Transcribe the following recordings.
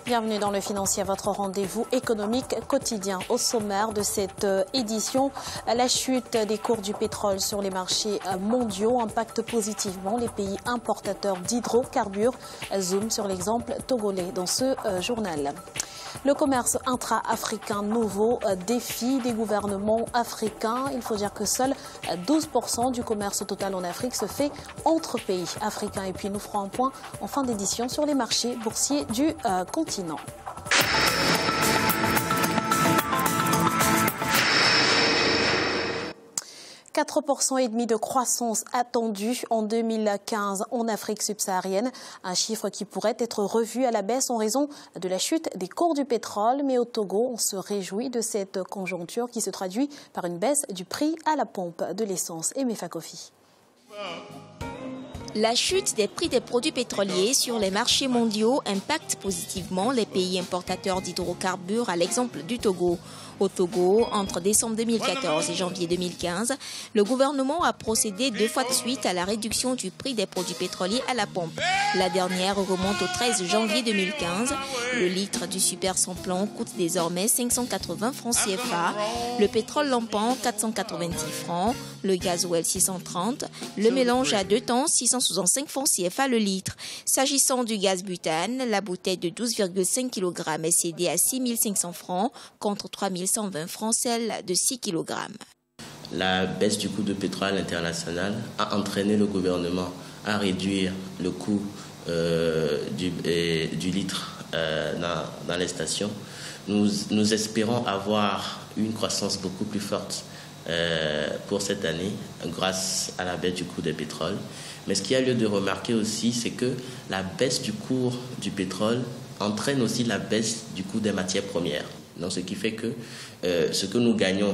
Bienvenue dans le Financier, votre rendez-vous économique quotidien. Au sommaire de cette édition, la chute des cours du pétrole sur les marchés mondiaux impacte positivement les pays importateurs d'hydrocarbures. Zoom sur l'exemple togolais dans ce journal. Le commerce intra-africain, nouveau défi des gouvernements africains. Il faut dire que seuls 12% du commerce total en Afrique se fait entre pays africains. Et puis nous ferons un point en fin d'édition sur les marchés boursiers du continent. 4,5% de croissance attendue en 2015 en Afrique subsaharienne. Un chiffre qui pourrait être revu à la baisse en raison de la chute des cours du pétrole. Mais au Togo, on se réjouit de cette conjoncture qui se traduit par une baisse du prix à la pompe de l'essence. Et Mefa Kofi. La chute des prix des produits pétroliers sur les marchés mondiaux impacte positivement les pays importateurs d'hydrocarbures, à l'exemple du Togo. Au Togo, entre décembre 2014 et janvier 2015, le gouvernement a procédé 2 fois de suite à la réduction du prix des produits pétroliers à la pompe. La dernière remonte au 13 janvier 2015. Le litre du super sans-plomb coûte désormais 580 francs CFA, le pétrole lampant 490 francs, le gasoil 630, le mélange à 2 temps 665 francs CFA le litre. S'agissant du gaz butane, la bouteille de 12,5 kg est cédée à 6 500 francs contre 3 120 francs celle de 6 kg. La baisse du coût de pétrole international a entraîné le gouvernement à réduire le coût du litre dans les stations. Nous espérons avoir une croissance beaucoup plus forte pour cette année grâce à la baisse du coût des pétroles. Mais ce qu'il y a lieu de remarquer aussi, c'est que la baisse du cours du pétrole entraîne aussi la baisse du coût des matières premières. Donc, ce qui fait que ce que nous gagnons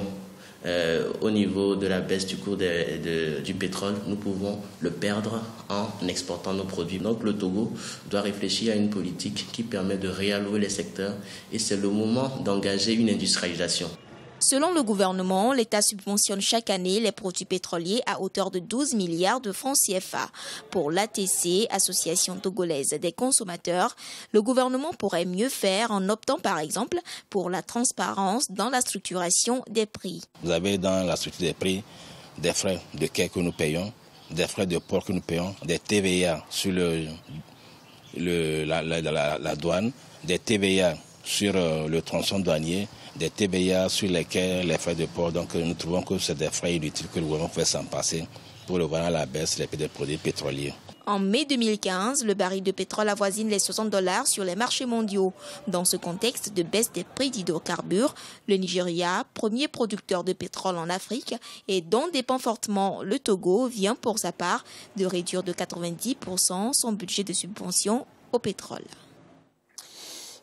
au niveau de la baisse du cours du pétrole, nous pouvons le perdre en exportant nos produits. Donc le Togo doit réfléchir à une politique qui permet de réallouer les secteurs et c'est le moment d'engager une industrialisation. Selon le gouvernement, l'État subventionne chaque année les produits pétroliers à hauteur de 12 milliards de francs CFA. Pour l'ATC, Association togolaise des consommateurs, le gouvernement pourrait mieux faire en optant par exemple pour la transparence dans la structuration des prix. Vous avez dans la structure des prix des frais de quai que nous payons, des frais de port que nous payons, des TVA sur la douane, des TVA sur le tronçon douanier, des TVA sur lesquels les frais de port. Donc nous trouvons que c'est des frais inutiles que le gouvernement peut s'en passer pour revoir à la baisse les prix des produits pétroliers. En mai 2015, le baril de pétrole avoisine les $60 sur les marchés mondiaux. Dans ce contexte de baisse des prix d'hydrocarbures, le Nigeria, premier producteur de pétrole en Afrique et dont dépend fortement le Togo, vient pour sa part de réduire de 90% son budget de subvention au pétrole.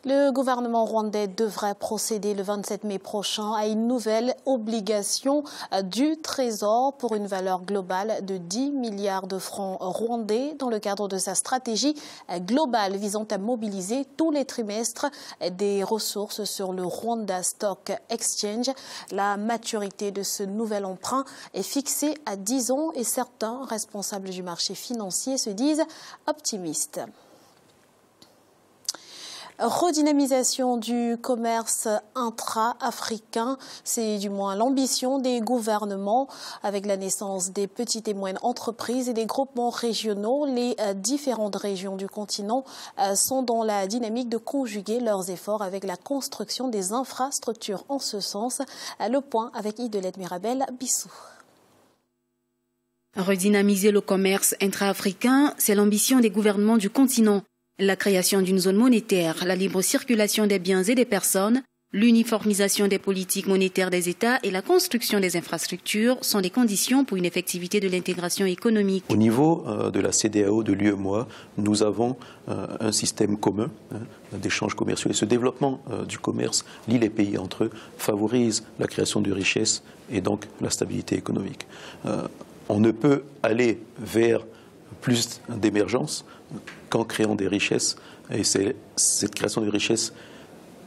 Le gouvernement rwandais devrait procéder le 27 mai prochain à une nouvelle obligation du Trésor pour une valeur globale de 10 milliards de francs rwandais dans le cadre de sa stratégie globale visant à mobiliser tous les trimestres des ressources sur le Rwanda Stock Exchange. La maturité de ce nouvel emprunt est fixée à 10 ans et certains responsables du marché financier se disent optimistes. Redynamisation du commerce intra-africain, c'est du moins l'ambition des gouvernements avec la naissance des petites et moyennes entreprises et des groupements régionaux. Les différentes régions du continent sont dans la dynamique de conjuguer leurs efforts avec la construction des infrastructures en ce sens. Le point avec Idelette Mirabel Bissou. Redynamiser le commerce intra-africain, c'est l'ambition des gouvernements du continent. La création d'une zone monétaire, la libre circulation des biens et des personnes, l'uniformisation des politiques monétaires des États et la construction des infrastructures sont des conditions pour une effectivité de l'intégration économique. Au niveau de la CEDEAO, de l'UEMOA, nous avons un système commun d'échanges commerciaux. Et ce développement du commerce lie les pays entre eux, favorise la création de richesses et donc la stabilité économique. On ne peut aller vers plus d'émergence qu'en créant des richesses. Et c'est cette création de richesses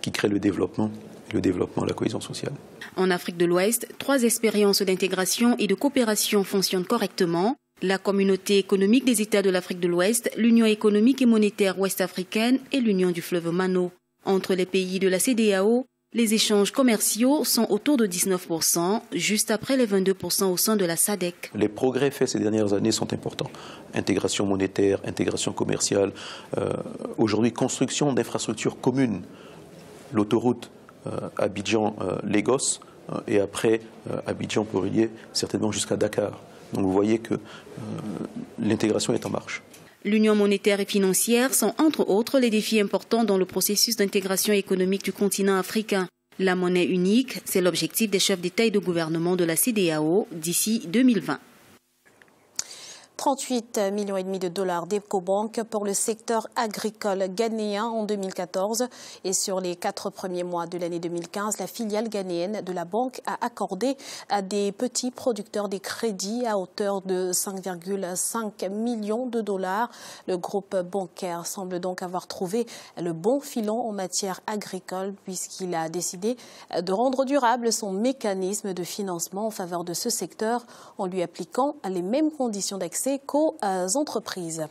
qui crée le développement, la cohésion sociale. En Afrique de l'Ouest, 3 expériences d'intégration et de coopération fonctionnent correctement. La Communauté économique des États de l'Afrique de l'Ouest, l'Union économique et monétaire ouest-africaine et l'Union du fleuve Mano. Entre les pays de la CEDEAO, les échanges commerciaux sont autour de 19%, juste après les 22% au sein de la SADC. Les progrès faits ces dernières années sont importants. Intégration monétaire, intégration commerciale, aujourd'hui construction d'infrastructures communes, l'autoroute Abidjan-Lagos et après Abidjan pour relier certainement jusqu'à Dakar. Donc vous voyez que l'intégration est en marche. L'union monétaire et financière sont entre autres les défis importants dans le processus d'intégration économique du continent africain. La monnaie unique, c'est l'objectif des chefs d'État et de gouvernement de la CEDEAO d'ici 2020. 38,5 millions de dollars d'Ecobank pour le secteur agricole ghanéen en 2014. Et sur les 4 premiers mois de l'année 2015, la filiale ghanéenne de la banque a accordé à des petits producteurs des crédits à hauteur de 5,5 millions de dollars. Le groupe bancaire semble donc avoir trouvé le bon filon en matière agricole puisqu'il a décidé de rendre durable son mécanisme de financement en faveur de ce secteur en lui appliquant les mêmes conditions d'accès qu'aux entreprises.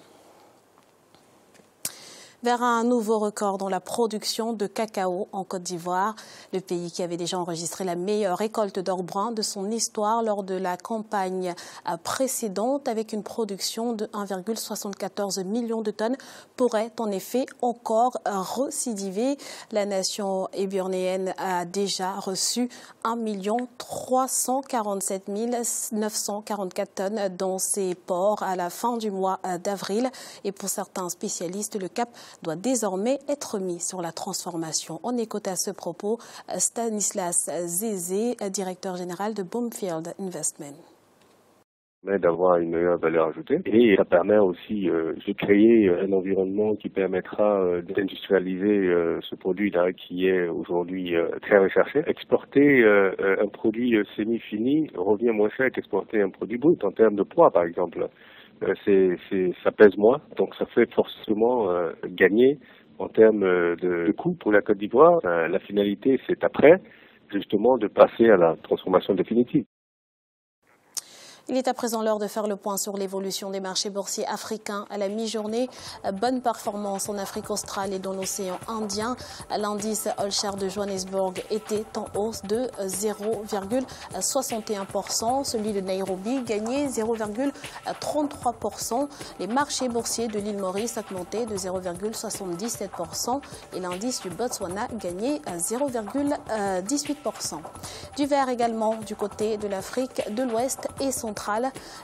Vers un nouveau record dans la production de cacao en Côte d'Ivoire. Le pays qui avait déjà enregistré la meilleure récolte d'or brun de son histoire lors de la campagne précédente avec une production de 1,74 million de tonnes pourrait en effet encore récidiver. La nation éburnéenne a déjà reçu 1 347 944 tonnes dans ses ports à la fin du mois d'avril. Et pour certains spécialistes, le cap doit désormais être mis sur la transformation. On écoute à ce propos Stanislas Zézé, directeur général de Bloomfield Investment. D'avoir une meilleure valeur ajoutée et ça permet aussi de créer un environnement qui permettra d'industrialiser ce produit là qui est aujourd'hui très recherché. Exporter un produit semi-fini revient moins cher qu'exporter un produit brut en termes de poids par exemple. Ça pèse moins, donc ça fait forcément gagner en termes de coût pour la Côte d'Ivoire. La finalité, c'est après, justement, de passer à la transformation définitive. Il est à présent l'heure de faire le point sur l'évolution des marchés boursiers africains à la mi-journée. Bonne performance en Afrique australe et dans l'océan Indien. L'indice All-Share de Johannesburg était en hausse de 0,61%. Celui de Nairobi gagnait 0,33%. Les marchés boursiers de l'île Maurice augmentaient de 0,77% et l'indice du Botswana gagnait 0,18%. Du vert également du côté de l'Afrique de l'Ouest et centrale.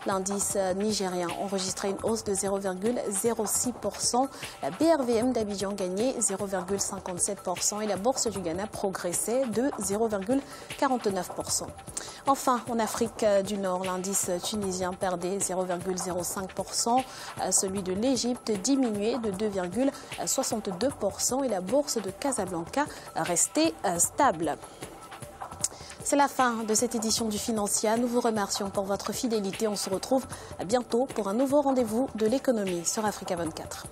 L'indice nigérien enregistrait une hausse de 0,06%. La BRVM d'Abidjan gagnait 0,57% et la bourse du Ghana progressait de 0,49%. Enfin, en Afrique du Nord, l'indice tunisien perdait 0,05%. Celui de l'Égypte diminuait de 2,62% et la bourse de Casablanca restait stable. C'est la fin de cette édition du Financial. Nous vous remercions pour votre fidélité. On se retrouve bientôt pour un nouveau rendez-vous de l'économie sur Africa 24.